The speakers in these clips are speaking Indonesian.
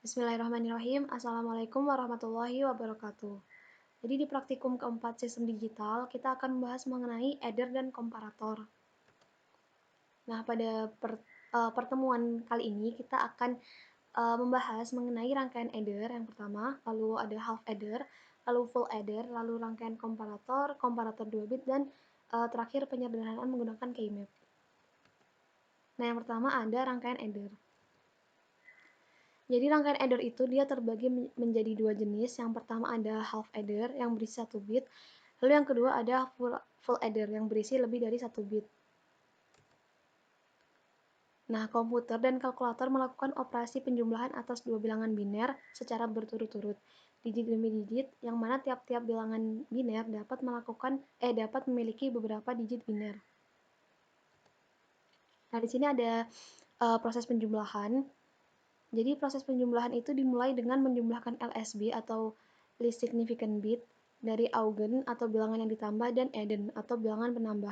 Bismillahirrahmanirrahim. Assalamualaikum warahmatullahi wabarakatuh. Jadi di praktikum keempat sistem digital, kita akan membahas mengenai adder dan komparator. Nah, pada pertemuan kali ini kita akan membahas mengenai rangkaian adder yang pertama, lalu ada half adder, lalu full adder, lalu rangkaian komparator, komparator 2 bit, dan terakhir penyederhanaan menggunakan keymap. Nah, yang pertama ada rangkaian adder. Jadi rangkaian adder itu dia terbagi menjadi dua jenis. Yang pertama ada half adder yang berisi 1 bit. Lalu yang kedua ada full adder yang berisi lebih dari 1 bit. Nah, komputer dan kalkulator melakukan operasi penjumlahan atas dua bilangan biner secara berturut-turut, digit demi digit, yang mana tiap-tiap bilangan biner dapat memiliki beberapa digit biner. Nah, di sini ada proses penjumlahan. Jadi proses penjumlahan itu dimulai dengan menjumlahkan LSB atau least significant bit dari Augen atau bilangan yang ditambah dan Adden atau bilangan penambah.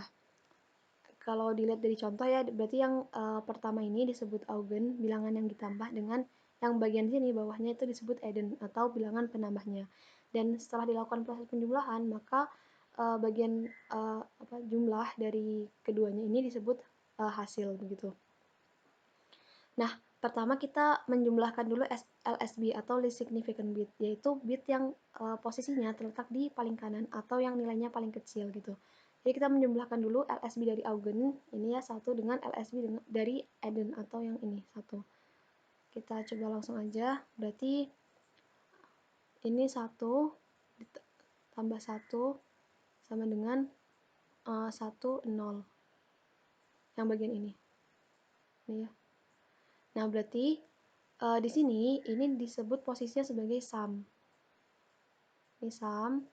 Kalau dilihat dari contoh ya, berarti yang pertama ini disebut Augen, bilangan yang ditambah, dengan yang bagian sini bawahnya itu disebut Adden atau bilangan penambahnya. Dan setelah dilakukan proses penjumlahan, maka bagian jumlah dari keduanya ini disebut hasil begitu. Nah, pertama kita menjumlahkan dulu LSB atau least significant bit, yaitu bit yang posisinya terletak di paling kanan atau yang nilainya paling kecil gitu. Jadi kita menjumlahkan dulu LSB dari Augen, ini ya, satu dengan LSB dari Adden atau yang ini, satu. Kita coba langsung aja, berarti ini 1 tambah 1 sama dengan 1, 0. Yang bagian ini ya. Nah, berarti di sini ini disebut posisinya sebagai sum. Ini sum.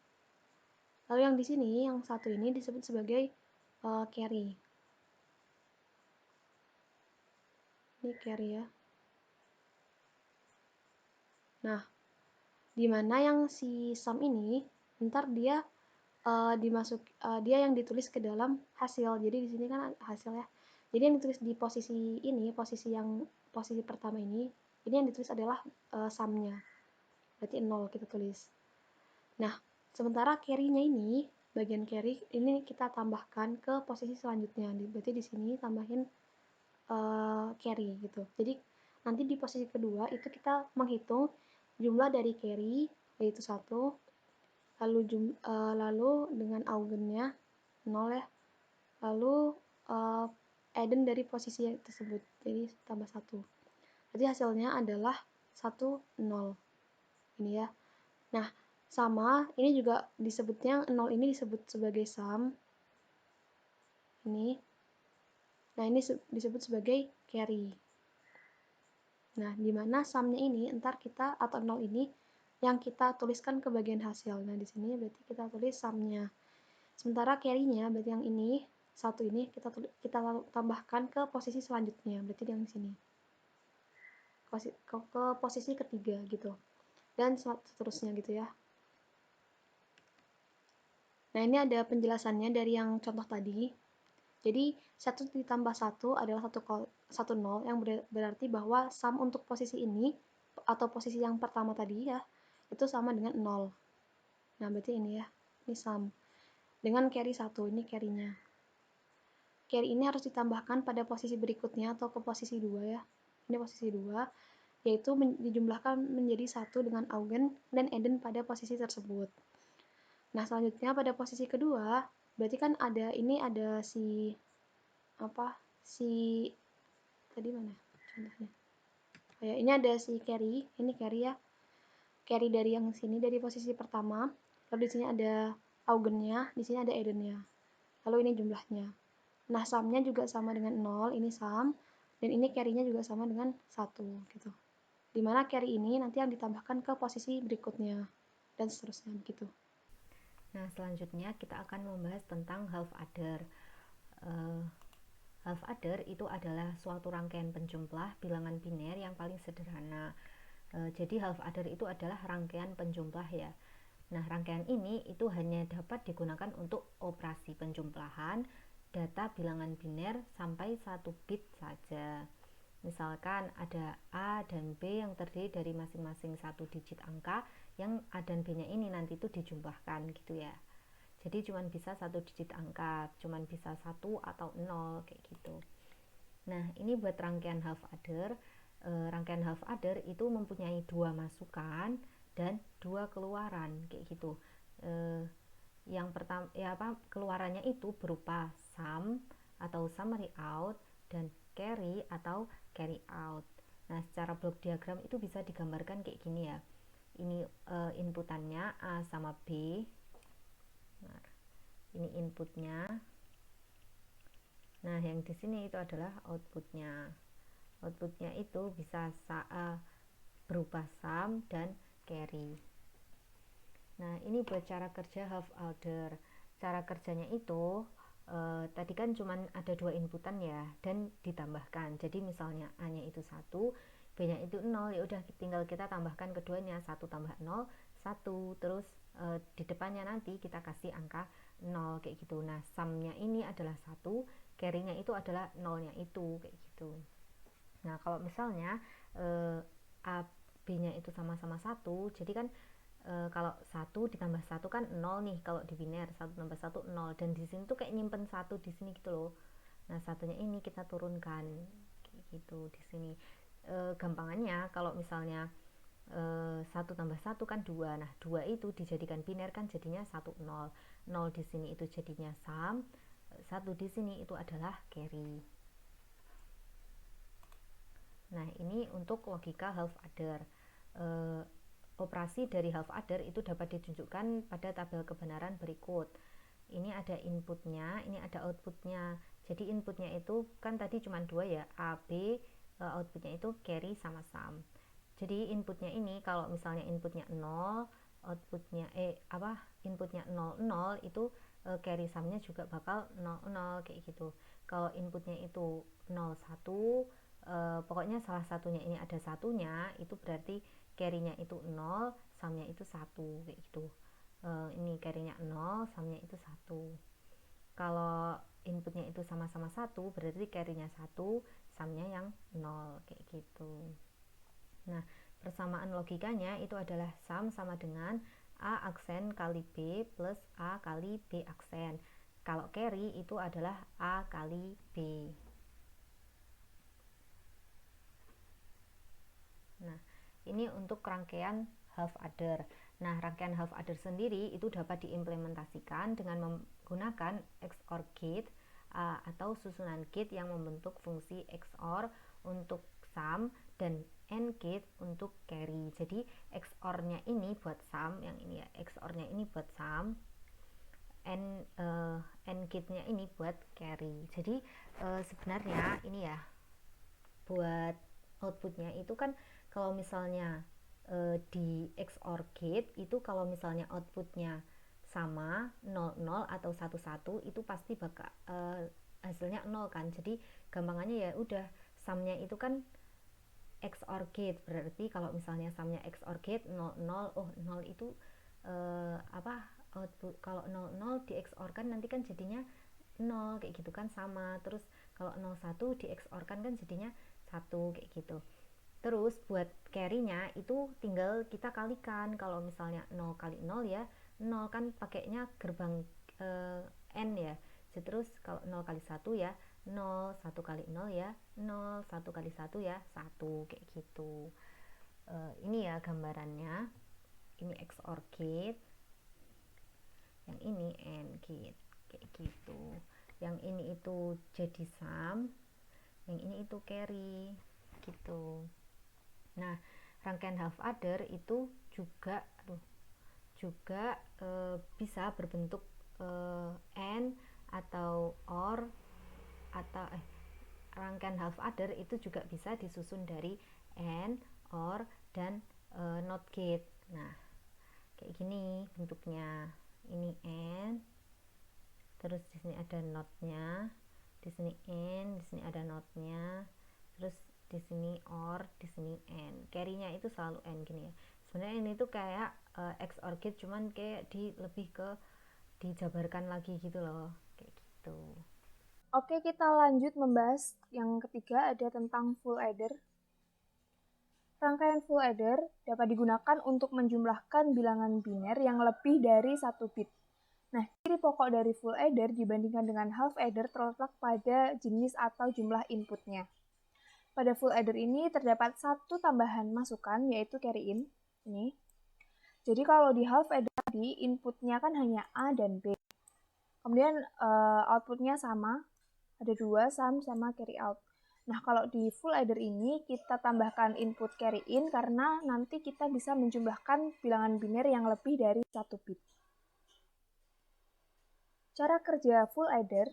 Lalu yang di sini, yang satu ini disebut sebagai carry. Ini carry ya. Nah, dimana yang si sum ini, ntar dia dia yang ditulis ke dalam hasil. Jadi di sini kan hasil ya. Jadi yang ditulis di posisi ini, posisi pertama ini yang ditulis adalah sumnya. Berarti 0 kita tulis. Nah, sementara carry-nya ini, bagian carry ini kita tambahkan ke posisi selanjutnya. Berarti di sini tambahin carry gitu. Jadi nanti di posisi kedua itu kita menghitung jumlah dari carry, yaitu 1, lalu dengan Augennya 0 ya, lalu Adden dari posisi tersebut, jadi tambah 1. Jadi hasilnya adalah 1, 0. Ini ya. Nah, sama ini juga disebutnya 0 ini disebut sebagai sum. Ini. Nah, ini disebut sebagai carry. Nah, di mana sumnya ini entar kita atau 0 ini yang kita tuliskan ke bagian hasil. Nah, di sini berarti kita tulis sumnya. Sementara carry-nya berarti yang ini, satu ini kita tambahkan ke posisi selanjutnya, berarti yang di sini. Ke posisi ketiga gitu. Dan seterusnya gitu ya. Nah, ini ada penjelasannya dari yang contoh tadi. Jadi, 1 ditambah 1 adalah 1 0, yang berarti bahwa sum untuk posisi ini, atau posisi yang pertama tadi ya, itu sama dengan 0. Nah, berarti ini ya, ini sum. Dengan carry 1, ini carry-nya. Carry ini harus ditambahkan pada posisi berikutnya atau ke posisi 2 ya. Ini posisi 2, yaitu dijumlahkan menjadi 1 dengan Augen dan Adden pada posisi tersebut. Nah, selanjutnya pada posisi kedua, berarti kan ada si tadi mana contohnya? Oh ya, ini ada si carry, ini carry ya. Carry dari yang sini dari posisi pertama. Lalu di sini ada Augennya, di sini ada Addennya. Lalu ini jumlahnya. Nah, sumnya juga sama dengan 0, ini sum, dan ini carry-nya juga sama dengan 1 gitu. Dimana carry ini nanti yang ditambahkan ke posisi berikutnya dan seterusnya begitu. Nah, selanjutnya kita akan membahas tentang half adder. Half adder itu adalah suatu rangkaian penjumlah bilangan biner yang paling sederhana. Jadi half adder itu adalah rangkaian penjumlah ya. Nah, rangkaian ini itu hanya dapat digunakan untuk operasi penjumlahan data bilangan biner sampai 1 bit saja. Misalkan ada A dan B yang terdiri dari masing-masing satu digit angka, yang A dan B-nya ini nanti itu dijumlahkan gitu ya. Jadi cuma bisa satu digit angka, cuma bisa 1 atau 0 kayak gitu. Nah, ini buat rangkaian half adder. Rangkaian half adder itu mempunyai dua masukan dan dua keluaran kayak gitu. Yang pertama ya keluarannya itu berupa sum atau summary out dan carry atau carry out. Nah, secara blok diagram itu bisa digambarkan kayak gini ya. Ini inputannya A sama B. Nah, ini inputnya. Nah, yang di sini itu adalah outputnya. Outputnya itu bisa berupa sum dan carry. Nah, ini buat cara kerja half adder. Cara kerjanya itu tadi kan cuma ada dua inputan ya, dan ditambahkan. Jadi misalnya A-nya itu 1, B-nya itu 0, ya udah tinggal kita tambahkan keduanya, 1 tambah 0, 1. Terus di depannya nanti kita kasih angka 0 kayak gitu. Nah, sum-nya ini adalah 1, carry-nya itu adalah 0-nya itu kayak gitu. Nah, kalau misalnya A, B-nya itu sama-sama 1, jadi kan kalau 1 ditambah 1 kan 0 nih, kalau di biner 1 tambah 1 0, dan di sini tuh kayak nyimpen 1 di sini gitu loh. Nah, satunya ini kita turunkan kayak gitu di sini. Gampangannya kalau misalnya 1 tambah 1 kan 2. Nah, 2 itu dijadikan biner kan jadinya 1 0. 0 di sini itu jadinya sum, 1 di sini itu adalah carry. Nah, ini untuk logika half adder. Operasi dari half adder itu dapat ditunjukkan pada tabel kebenaran berikut. Ini ada inputnya, ini ada outputnya. Jadi inputnya itu kan tadi cuma 2 ya, A, B, outputnya itu carry sama sum. Jadi inputnya ini kalau misalnya inputnya 0, outputnya inputnya 0 0 itu carry sumnya juga bakal 0 0 kayak gitu. Kalau inputnya itu 0 1, pokoknya salah satunya ini ada satunya, itu berarti carry-nya itu 0, sumnya itu 1 kayak gitu. Ini carry-nya 0, sumnya itu 1. Kalau inputnya itu sama-sama 1, berarti carry-nya 1, sumnya yang 0 kayak gitu. Nah, persamaan logikanya itu adalah sum sama dengan A aksen kali B plus A kali B aksen. Kalau carry itu adalah A kali B. Nah, ini untuk rangkaian half adder. Nah, rangkaian half adder sendiri itu dapat diimplementasikan dengan menggunakan XOR gate atau susunan gate yang membentuk fungsi XOR untuk sum dan AND gate untuk carry. Jadi XOR-nya ini buat sum, yang ini ya, XOR-nya ini buat sum, AND gate-nya ini buat carry. Jadi sebenarnya ini ya, buat outputnya itu kan kalau misalnya di XOR gate itu kalau misalnya outputnya sama 00 atau 11 itu pasti bakal hasilnya 0 kan. Jadi gampangannya ya udah, sumnya itu kan XOR gate, berarti kalau misalnya sumnya XOR gate 00, oh 0 itu output, kalau 00 di XOR kan nanti kan jadinya 0 kayak gitu kan, sama. Terus kalau 01 di XOR kan jadinya 1 kayak gitu. Terus buat carry-nya itu tinggal kita kalikan. Kalau misalnya 0 kali 0 ya 0 kan pakainya gerbang N ya. Jadi terus kalau 0 kali 1 ya 0, 1 kali 0 ya 0, 1 kali 1 ya 1 kayak gitu. Ini ya gambarannya. Ini XOR gate, yang ini AND gate kayak gitu. Yang ini itu jadi sum, yang ini itu carry gitu. Nah, rangkaian half adder itu juga bisa berbentuk AND atau OR, atau rangkaian half adder itu juga bisa disusun dari AND, OR, dan NOT gate. Nah, kayak gini bentuknya. Ini AND, terus di sini ada NOT-nya, di sini AND, di sini ada NOT-nya, terus di sini OR, di sini AND. Carry-nya itu selalu AND gini ya. Sebenarnya ini tuh kayak XOR gate, cuman kayak lebih ke dijabarkan lagi gitu loh, kayak gitu. Oke, kita lanjut membahas yang ketiga, ada tentang full adder. Rangkaian full adder dapat digunakan untuk menjumlahkan bilangan biner yang lebih dari 1 bit. Nah, ciri pokok dari full adder dibandingkan dengan half adder terletak pada jenis atau jumlah inputnya. Pada full adder ini terdapat satu tambahan masukan, yaitu carry in. Ini. Jadi kalau di half adder tadi, inputnya kan hanya A dan B. Kemudian outputnya sama, ada 2, sum sama carry out. Nah, kalau di full adder ini kita tambahkan input carry in karena nanti kita bisa menjumlahkan bilangan biner yang lebih dari 1 bit. Cara kerja full adder,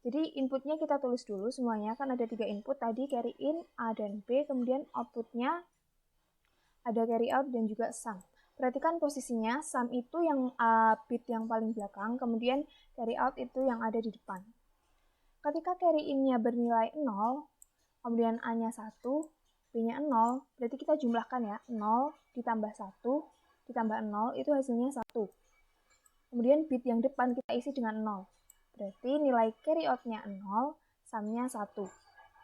jadi inputnya kita tulis dulu semuanya, kan ada 3 input tadi, carry in, A dan B, kemudian outputnya ada carry out dan juga sum. Perhatikan posisinya, sum itu yang bit yang paling belakang, kemudian carry out itu yang ada di depan. Ketika carry in-nya bernilai 0, kemudian A-nya 1, B-nya 0, berarti kita jumlahkan ya, 0 ditambah 1 ditambah 0 itu hasilnya 1. Kemudian bit yang depan kita isi dengan 0. Berarti nilai carry out-nya 0, sum-nya 1.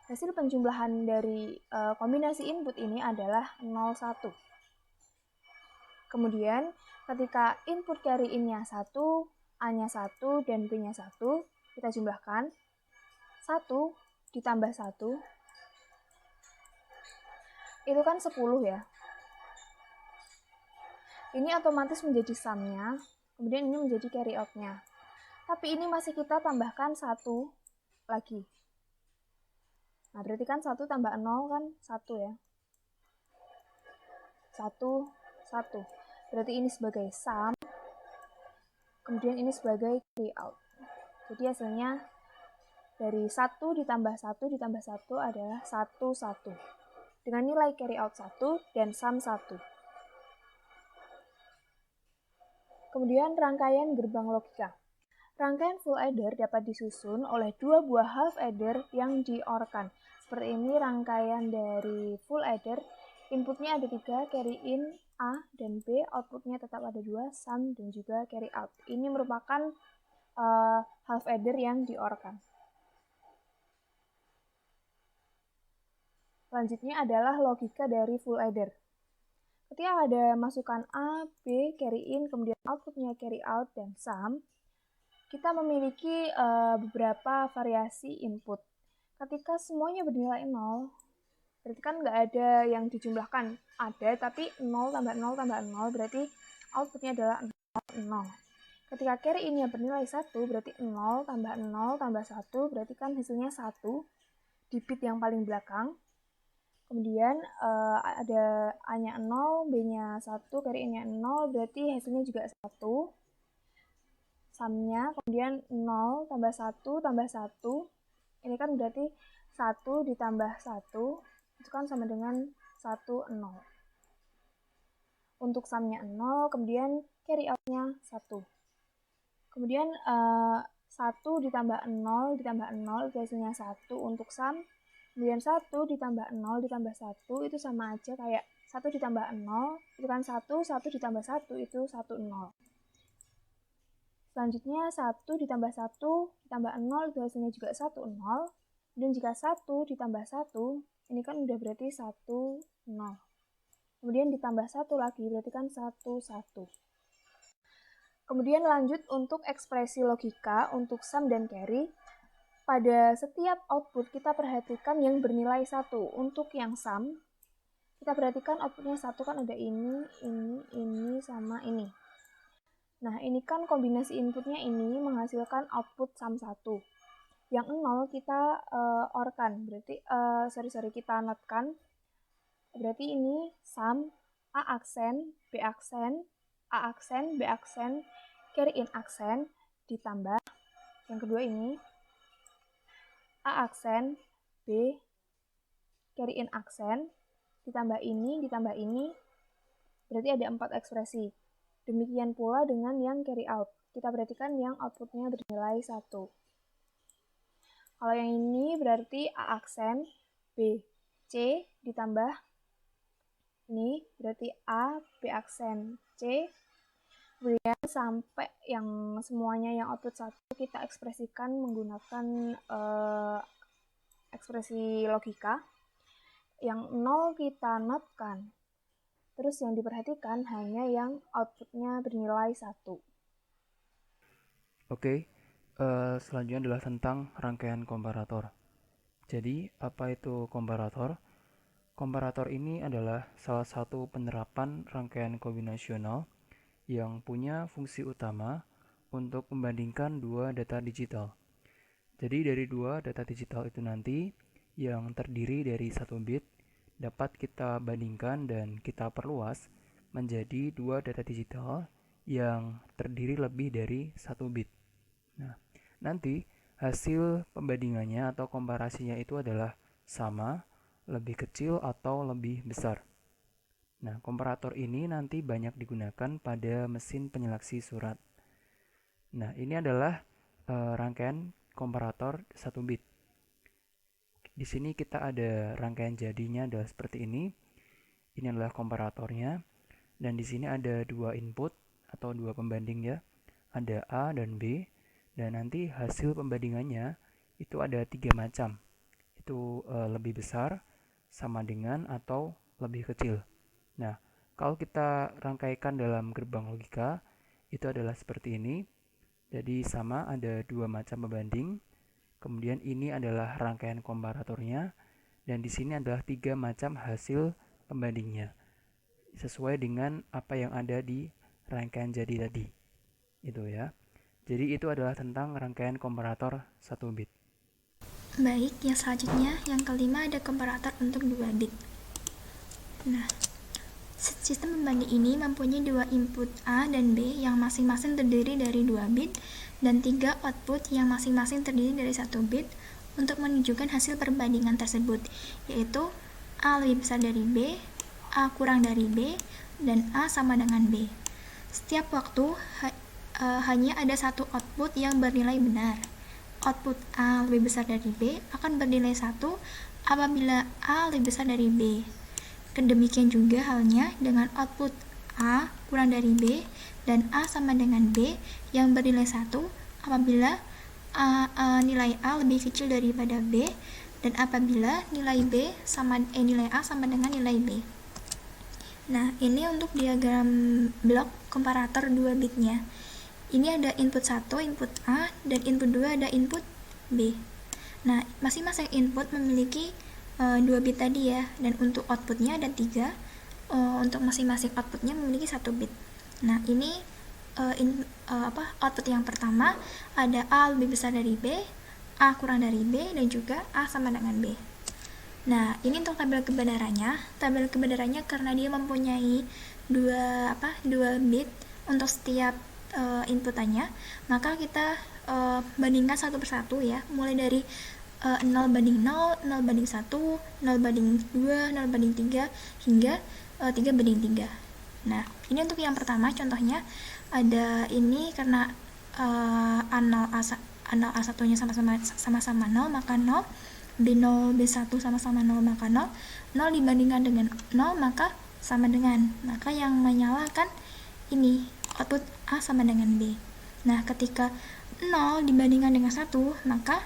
Hasil penjumlahan dari kombinasi input ini adalah 0, 1. Kemudian ketika input carry in-nya 1, A-nya 1, dan B-nya 1, kita jumlahkan 1 ditambah 1, itu kan 10 ya. Ini otomatis menjadi sum-nya, kemudian ini menjadi carry out-nya. Tapi ini masih kita tambahkan 1 lagi. Nah, berarti kan 1 tambah 0 kan 1 ya. 1, 1. Berarti ini sebagai sum, kemudian ini sebagai carry out. Jadi hasilnya dari 1 ditambah 1 ditambah 1 adalah 1, 1. Dengan nilai carry out 1 dan sum 1. Kemudian rangkaian gerbang logika. Rangkaian full adder dapat disusun oleh 2 buah half adder yang di-OR-kan. Seperti ini rangkaian dari full adder. Inputnya ada 3, carry in, A, dan B. Outputnya tetap ada 2, sum, dan juga carry out. Ini merupakan half adder yang di-OR-kan. Selanjutnya adalah logika dari full adder. Ketika ada masukan A, B, carry in, kemudian outputnya carry out, dan sum, kita memiliki beberapa variasi input. Ketika semuanya bernilai 0, berarti kan nggak ada yang dijumlahkan. Ada, tapi 0 tambah 0 tambah 0, berarti outputnya adalah 0. Ketika carry in-nya bernilai 1, berarti 0 tambah 0 tambah 1, berarti kan hasilnya 1 di bit yang paling belakang. Kemudian ada A-nya 0, B-nya 1, carry in-nya 0, berarti hasilnya juga 1. Sum-nya, kemudian 0 tambah 1 tambah 1. Ini kan berarti 1 ditambah 1, itu kan sama dengan 1, 0. Untuk sum-nya 0, kemudian carry out-nya 1. Kemudian 1 ditambah 0 ditambah 0, itu hasilnya 1 untuk sum. Kemudian 1 ditambah 0 ditambah 1 itu sama aja kayak 1 ditambah 0, itu kan 1, 1 ditambah 1 itu 1, 0. Selanjutnya 1 ditambah 1 ditambah 0 itu hasilnya juga 1, 0. Dan jika 1 ditambah 1, ini kan udah berarti 1, 0. Kemudian ditambah 1 lagi berarti kan 1, 1. Kemudian lanjut untuk ekspresi logika untuk sum dan carry. Pada setiap output kita perhatikan yang bernilai 1. Untuk yang sum, kita perhatikan outputnya 1 kan ada ini, sama ini. Nah, ini kan kombinasi inputnya ini menghasilkan output sum 1. Yang 0 kita OR-kan, berarti kita notkan. Berarti ini sum A aksen, B aksen, A aksen, B aksen, carry in aksen, ditambah yang kedua ini A aksen, B, carry in aksen, ditambah ini, berarti ada 4 ekspresi. Demikian pula dengan yang carry out. Kita perhatikan yang outputnya bernilai 1. Kalau yang ini berarti A aksen, B, C, ditambah ini berarti A, B aksen, C. Kemudian sampai yang semuanya yang output 1 kita ekspresikan menggunakan ekspresi logika. Yang 0 kita notkan. Terus yang diperhatikan hanya yang outputnya bernilai 1. Oke, selanjutnya adalah tentang rangkaian komparator. Jadi, apa itu komparator? Komparator ini adalah salah satu penerapan rangkaian kombinasional yang punya fungsi utama untuk membandingkan dua data digital. Jadi dari dua data digital itu nanti yang terdiri dari satu bit dapat kita bandingkan dan kita perluas menjadi dua data digital yang terdiri lebih dari satu bit. Nah, nanti hasil pembandingannya atau komparasinya itu adalah sama, lebih kecil atau lebih besar. Nah, komparator ini nanti banyak digunakan pada mesin penyeleksi surat. Nah, ini adalah rangkaian komparator 1 bit. Di sini kita ada rangkaian jadinya adalah seperti ini. Ini adalah komparatornya dan di sini ada dua input atau dua pembanding ya. Ada A dan B dan nanti hasil pembandingannya itu ada 3 macam. Itu lebih besar, sama dengan atau lebih kecil. Nah, kalau kita rangkaikan dalam gerbang logika itu adalah seperti ini. Jadi sama ada dua macam pembanding. Kemudian ini adalah rangkaian komparatornya dan di sini adalah 3 macam hasil pembandingnya sesuai dengan apa yang ada di rangkaian jadi tadi. Itu ya. Jadi itu adalah tentang rangkaian komparator 1 bit. Baik, yang selanjutnya, yang kelima ada komparator untuk 2 bit. Nah, sistem pembanding ini mempunyai 2 input A dan B yang masing-masing terdiri dari 2 bit dan 3 output yang masing-masing terdiri dari 1 bit untuk menunjukkan hasil perbandingan tersebut, yaitu A lebih besar dari B, A kurang dari B, dan A sama dengan B. Setiap waktu hanya ada satu output yang bernilai benar. Output A lebih besar dari B akan bernilai 1 apabila A lebih besar dari B. Demikian juga halnya dengan output A kurang dari B dan A sama dengan B yang bernilai 1 apabila nilai A lebih kecil daripada B dan apabila nilai nilai A sama dengan nilai B. Nah, ini untuk diagram blok komparator 2 bitnya. Ini ada input 1, input A, dan input 2 ada input B. Nah, masing-masing input memiliki 2 bit tadi ya, dan untuk outputnya ada 3. Untuk masing-masing outputnya memiliki 1 bit. Nah, ini output yang pertama ada A lebih besar dari B, A kurang dari B, dan juga A sama dengan B. Nah, ini untuk tabel kebenarannya. Tabel kebenarannya karena dia mempunyai 2 bit untuk setiap inputannya, maka kita bandingkan satu persatu ya, mulai dari 0 banding 0, 0 banding 1, 0 banding 2, 0 banding 3, hingga 3 banding 3. Nah, ini untuk yang pertama contohnya ada ini karena A0, A1-nya sama-sama 0, maka 0, B0, B1 sama-sama 0, maka 0, 0 dibandingkan dengan 0, maka sama dengan, maka yang menyalakan ini output A sama dengan B. Nah, ketika 0 dibandingkan dengan 1, maka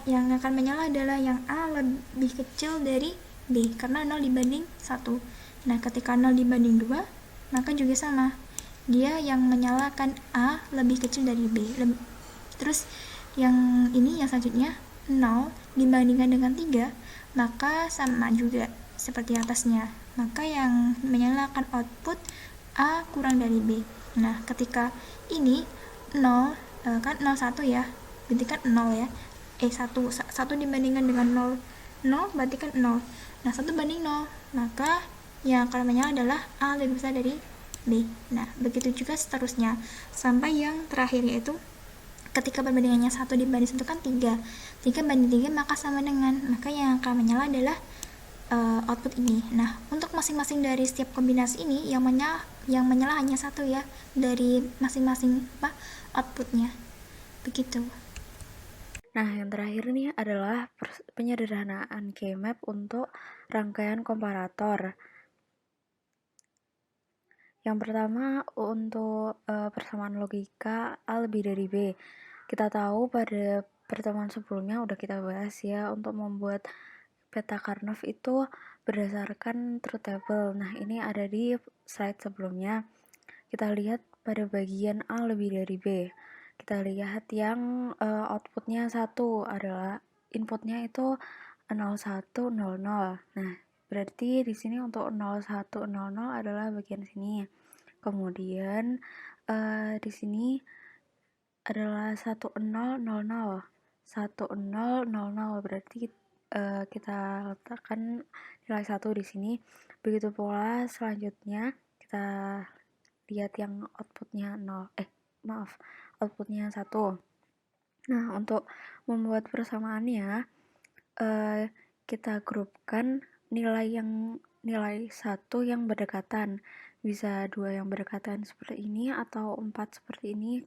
yang akan menyala adalah yang A lebih kecil dari B karena 0 dibanding 1. Nah, ketika 0 dibanding 2, maka juga sama. Dia yang menyalakan A lebih kecil dari B. Terus yang ini yang selanjutnya 0 dibandingkan dengan 3, maka sama juga seperti atasnya. Maka yang menyalakan output A kurang dari B. Nah, ketika ini 0 kan 0 1 ya, berarti kan 0 ya. 1 dibandingkan dengan 0 berarti kan 0. Nah, 1 banding 0, maka yang akan menyala adalah A lebih besar dari B. Nah, begitu juga seterusnya sampai yang terakhir, yaitu ketika perbandingannya 1 dibanding 1 kan 3 banding 3, maka sama dengan, maka yang akan menyala adalah output ini. Nah, untuk masing-masing dari setiap kombinasi ini yang menyala hanya 1 ya dari masing-masing outputnya. Begitu. Nah, yang terakhir nih adalah penyederhanaan K-map untuk rangkaian komparator. Yang pertama untuk persamaan logika A lebih dari B. Kita tahu pada pertemuan sebelumnya udah kita bahas ya, untuk membuat peta Karnaugh itu berdasarkan truth table. Nah, ini ada di slide sebelumnya. Kita lihat pada bagian A lebih dari B. Kita lihat yang outputnya 1 adalah inputnya itu 0100. Nah, berarti di sini untuk 0100 adalah bagian sini. Kemudian di sini adalah 1000. Berarti kita letakkan nilai 1 di sini. Begitu pula selanjutnya kita lihat yang outputnya 0. Outputnya 1. Nah, untuk membuat persamaannya kita grupkan nilai 1 yang berdekatan. Bisa 2 yang berdekatan seperti ini, atau 4 seperti ini,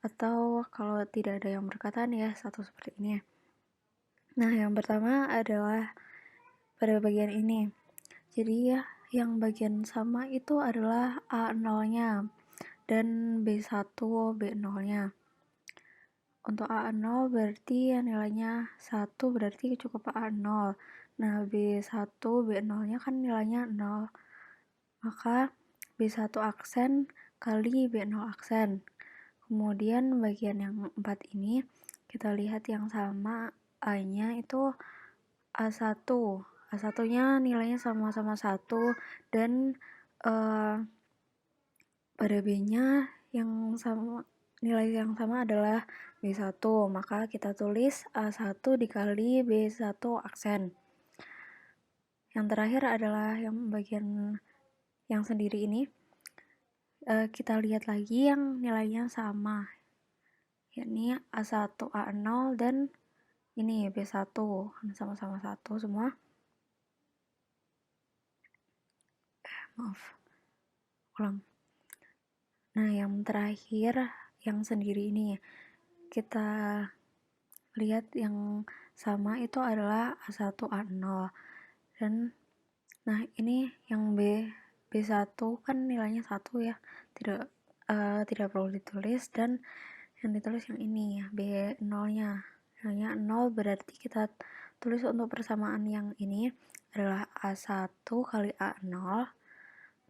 atau kalau tidak ada yang berdekatan ya 1 seperti ini. Nah, yang pertama adalah pada bagian ini. Jadi ya, yang bagian sama itu adalah A0-nya dan B1, B0-nya. Untuk A0 berarti ya nilainya 1, berarti cukup A0. Nah, B1, B0-nya kan nilainya 0. Maka B1 aksen kali B0 aksen. Kemudian bagian yang 4 ini, kita lihat yang sama A-nya itu A1. A1-nya nilainya sama-sama 1, dan pada B-nya yang sama, nilai yang sama adalah B1. Maka kita tulis A1 dikali B1 aksen. Yang terakhir adalah yang bagian yang sendiri ini. Kita lihat lagi yang nilainya sama, yakni A1 A0 dan ini B1, sama-sama 1 semua. Ulang. Nah, yang terakhir yang sendiri ini, kita lihat yang sama itu adalah A1 A0. Dan nah, ini yang B1 kan nilainya 1 ya, tidak perlu ditulis, dan yang ditulis yang ini ya, B0-nya nilainya 0, berarti kita tulis untuk persamaan yang ini adalah A1 kali A0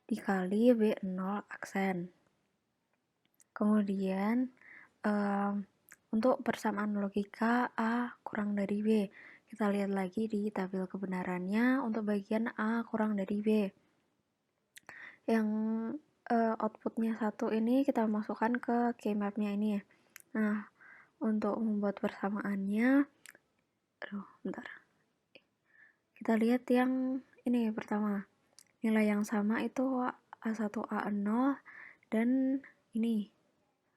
dikali B0 aksen. Kemudian untuk persamaan logika A kurang dari B, kita lihat lagi di tabel kebenarannya untuk bagian A kurang dari B. Yang outputnya 1 ini kita masukkan ke keymapnya ini. Nah, untuk membuat persamaannya, bentar. Kita lihat yang ini pertama. Nilai yang sama itu A1 A0, dan ini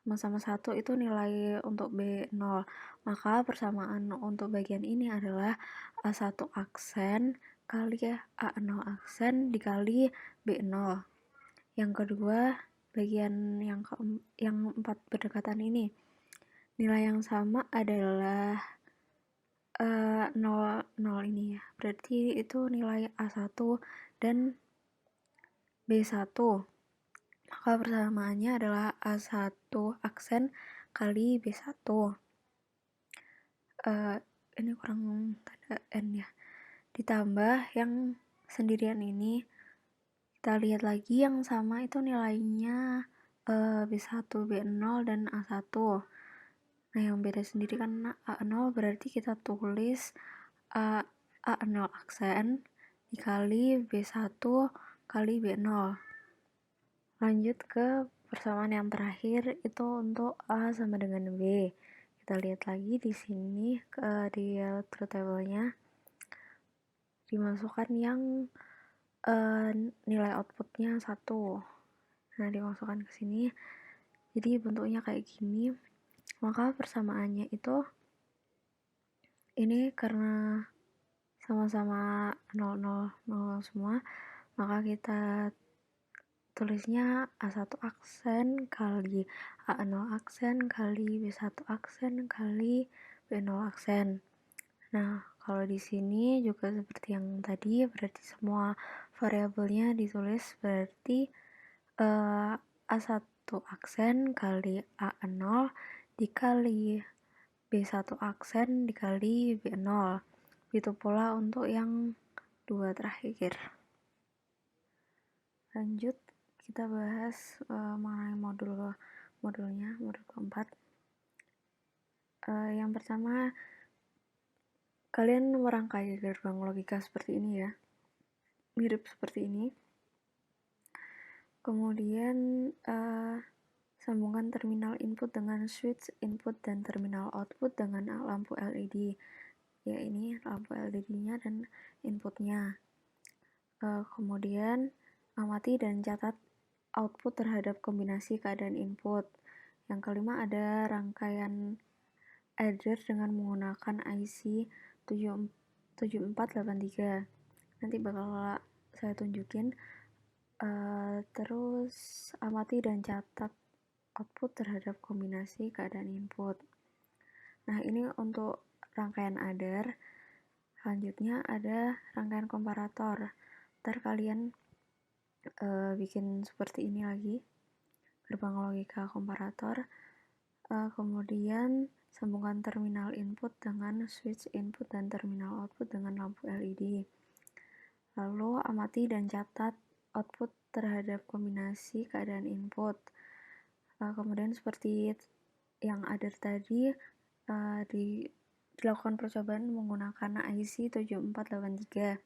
sama-sama 1 itu nilai untuk B0. Maka persamaan untuk bagian ini adalah A1 aksen kali A0 aksen dikali B0. Yang kedua, bagian yang 4 berdekatan ini. Nilai yang sama adalah 0 ini ya. Berarti itu nilai A1 dan B1. Maka persamaannya adalah A1 aksen kali B1. Ini kurang tanda N ya. Ditambah yang sendirian ini, kita lihat lagi yang sama itu nilainya B1, B0, dan A1. Nah, yang beda sendiri kan A0, berarti kita tulis A0 aksen dikali B1 kali B0. Lanjut ke persamaan yang terakhir, itu untuk A sama dengan B. Kita lihat lagi di sini di truth table-nya dimasukkan yang nilai outputnya 1. Nah, dimasukkan ke sini. Jadi bentuknya kayak gini. Maka persamaannya itu ini karena sama-sama 0, 0 semua, maka kita tulisnya A1 aksen kali A0 aksen kali B1 aksen kali B0 aksen. Nah, kalau di sini juga seperti yang tadi, berarti semua variabelnya ditulis, berarti A1 aksen kali A0 dikali B1 aksen dikali B0. Begitu pula untuk yang dua terakhir. Lanjut, kita bahas mengenai modulnya, modul keempat. Yang pertama, kalian merangkai gerbang logika seperti ini ya, mirip seperti ini. Kemudian sambungkan terminal input dengan switch input dan terminal output dengan lampu LED. Ya, ini lampu LED-nya dan inputnya. Kemudian amati dan catat output terhadap kombinasi keadaan input. Yang kelima, ada rangkaian adder dengan menggunakan IC 7483. Nanti bakal saya tunjukin. Terus amati dan catat output terhadap kombinasi keadaan input. Nah, ini untuk rangkaian adder. Selanjutnya ada rangkaian komparator. Ntar kalian bikin seperti ini lagi, gerbang logika komparator. Kemudian sambungkan terminal input dengan switch input dan terminal output dengan lampu LED. Lalu amati dan catat output terhadap kombinasi keadaan input. Kemudian seperti yang ada tadi, dilakukan percobaan menggunakan IC 7483.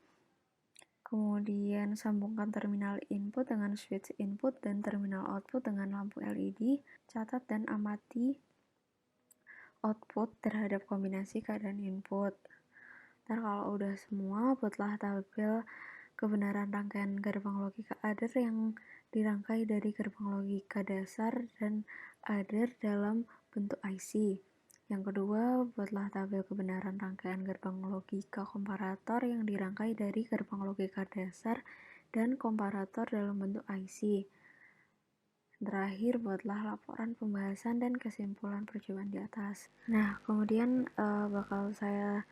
Kemudian sambungkan terminal input dengan switch input dan terminal output dengan lampu LED. Catat dan amati output terhadap kombinasi keadaan input. Ntar kalau udah semua, buatlah tabel kebenaran rangkaian gerbang logika adder yang dirangkai dari gerbang logika dasar dan adder dalam bentuk IC. Yang kedua, buatlah tabel kebenaran rangkaian gerbang logika komparator yang dirangkai dari gerbang logika dasar dan komparator dalam bentuk IC. Terakhir, buatlah laporan pembahasan dan kesimpulan percobaan di atas. Nah, kemudian bakal saya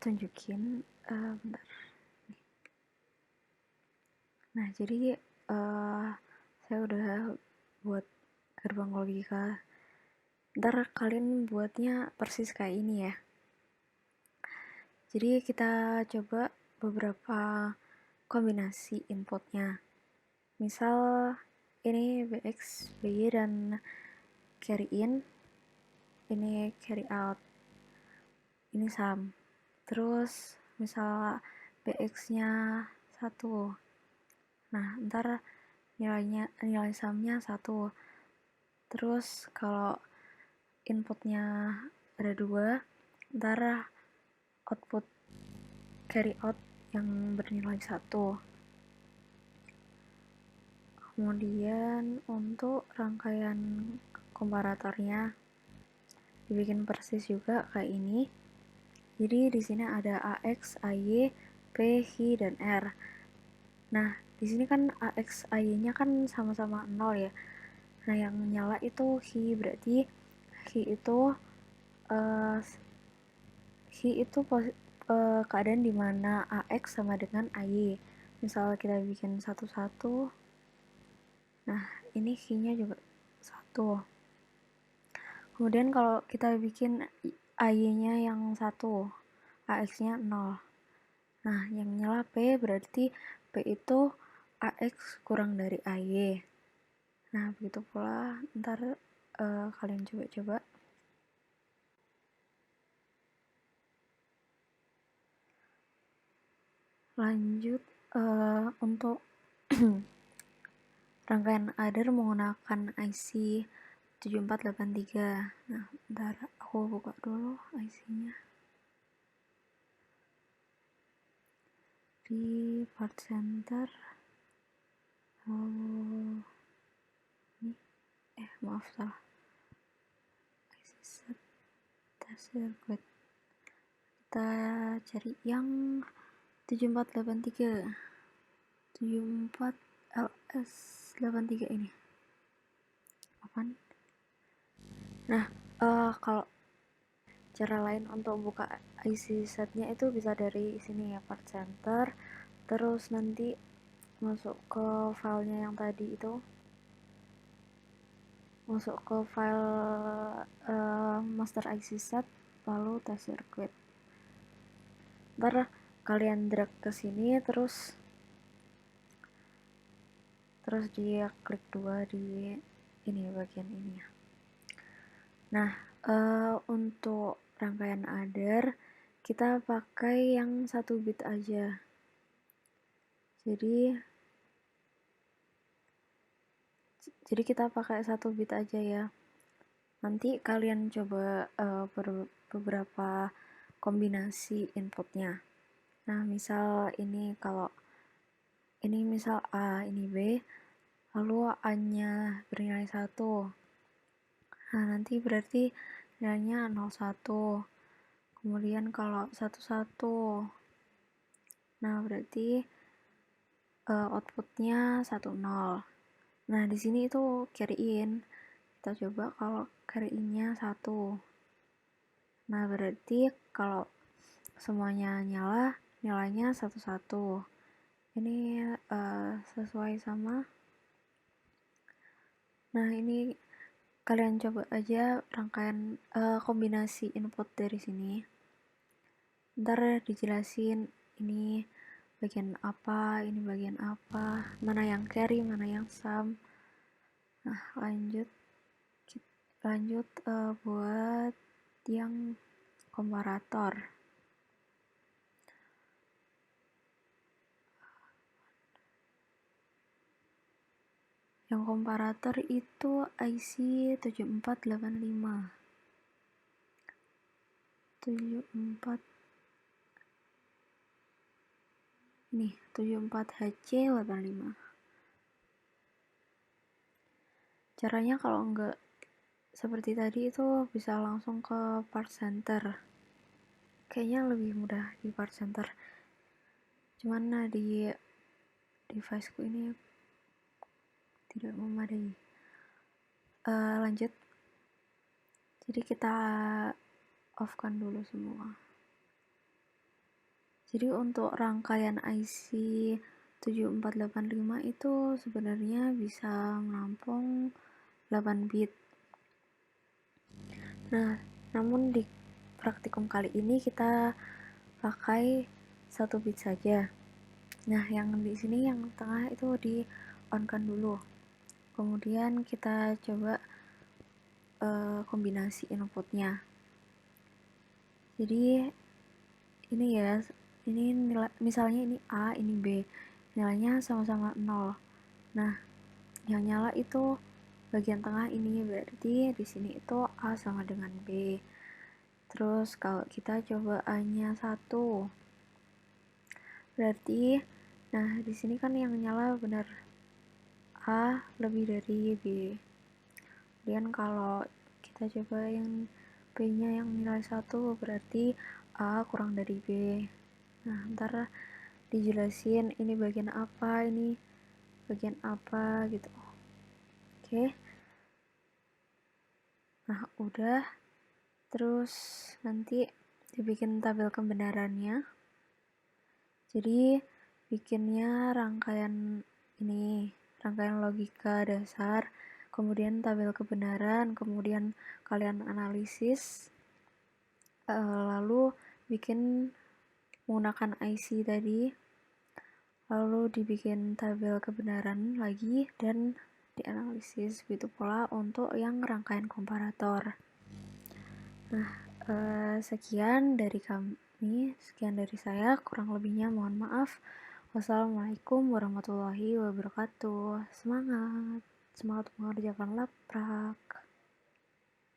tunjukin, bentar. Nah, jadi saya udah buat gerbang logika. Ntar kalian buatnya persis kayak ini ya. Jadi kita coba beberapa kombinasi inputnya. Misal ini BX, BY, dan carry in. Ini carry out. Ini sum. Terus misal BX-nya 1. Nah, ntar nilai sumnya 1. Terus kalau inputnya ada 2, ntar output carry out yang bernilai 1. Kemudian untuk rangkaian komparatornya dibikin persis juga kayak ini. Jadi di sini ada AX, AY, P, Hi, dan R. Nah, di sini kan AX, AY-nya kan sama-sama 0 ya. Nah, yang nyala itu Hi, berarti Hi itu keadaan dimana AX sama dengan AY. Misal kita bikin 1-1. Nah, ini Hi-nya juga 1. Kemudian kalau kita bikin AY-nya yang 1, AX-nya 0. Nah, yang nyala P berarti P itu AX kurang dari AY. Nah, begitu pula ntar kalian coba-coba. Lanjut untuk rangkaian adder menggunakan IC 7483. Nah, bentar aku buka dulu IC-nya. Di part center. Maaf salah. IC set test circuit. Kita cari yang 7483. 74 LS83 ini. Apaan? Nah, kalau cara lain untuk buka IC setnya itu bisa dari sini ya, part center. Terus nanti masuk ke filenya yang tadi itu, masuk ke file master IC set, lalu test circuit. Ntar kalian drag ke sini, terus dia klik 2 di ini bagian ini. Nah, untuk rangkaian adder kita pakai yang 1 bit aja. Jadi kita pakai 1 bit aja ya. Nanti kalian coba beberapa kombinasi inputnya. Nah, misal ini kalau ini misal A, ini B, lalu A-nya bernilai 1. Nah, nanti berarti nilainya 01. Kemudian kalau 11, nah berarti outputnya 10. Nah, di sini itu carry in. Kita coba kalau carry in-nya 1. Nah, berarti kalau semuanya nyala, nilainya 11. Ini sesuai sama. Nah, ini kalian coba aja rangkaian kombinasi input dari sini. Ntar dijelasin ini bagian apa, ini bagian apa, mana yang carry, mana yang sum. Nah, lanjut buat yang komparator. Yang komparator itu IC 7485. 74HC85. Caranya kalau enggak seperti tadi itu bisa langsung ke part center. Kayaknya lebih mudah di part center. Cuman di deviceku ini tidak memadai. Lanjut. Jadi kita off-kan dulu semua. Jadi untuk rangkaian IC 7485 itu sebenarnya bisa menampung 8 bit. Nah, namun di praktikum kali ini kita pakai 1 bit saja. Nah, yang di sini yang tengah itu di on-kan dulu. Kemudian kita coba kombinasi inputnya. Jadi ini ya, ini nilai, misalnya ini A, ini B, nilainya sama-sama 0. Nah, yang nyala itu bagian tengah ini, berarti di sini itu A sama dengan B. Terus kalau kita coba A-nya 1, berarti nah di sini kan yang nyala benar A lebih dari B. Kemudian kalau kita coba yang B-nya yang nilai 1, berarti A kurang dari B. Nah, ntar dijelasin ini bagian apa, ini bagian apa gitu. Oke. Nah, udah. Terus nanti dibikin tabel kebenarannya. Jadi bikinnya rangkaian ini, rangkaian logika dasar, kemudian tabel kebenaran, kemudian kalian analisis, lalu bikin menggunakan IC tadi, lalu dibikin tabel kebenaran lagi dan dianalisis. Begitu pula untuk yang rangkaian komparator. Nah, sekian dari kami, sekian dari saya, kurang lebihnya mohon maaf. Wassalamualaikum warahmatullahi wabarakatuh. Semangat mengerjakan laprak.